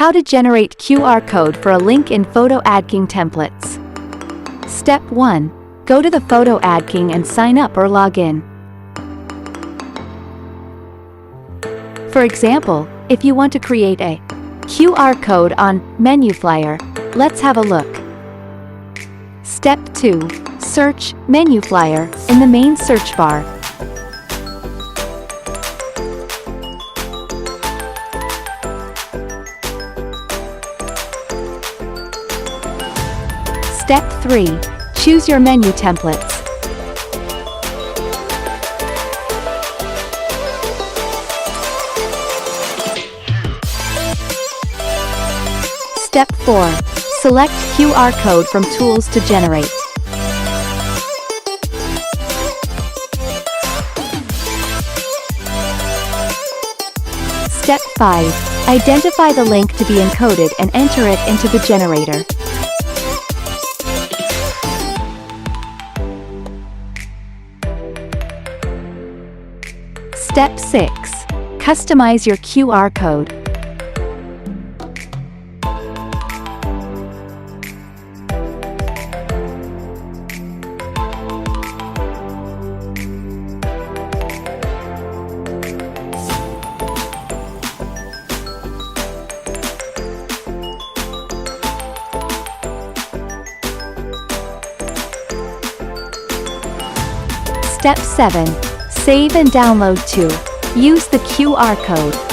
How to generate QR code for a link in PhotoADKing Templates. Step 1. Go to the PhotoADKing and sign up or log in. For example, if you want to create a QR code on menu flyer, let's have a look. Step 2. Search menu flyer in the main search bar. Step 3. Choose your menu templates. Step 4. Select QR code from Tools to generate. Step 5. Identify the link to be encoded and enter it into the generator. Step 6. Customize your QR code. Step 7. Save and download to. Use the QR code.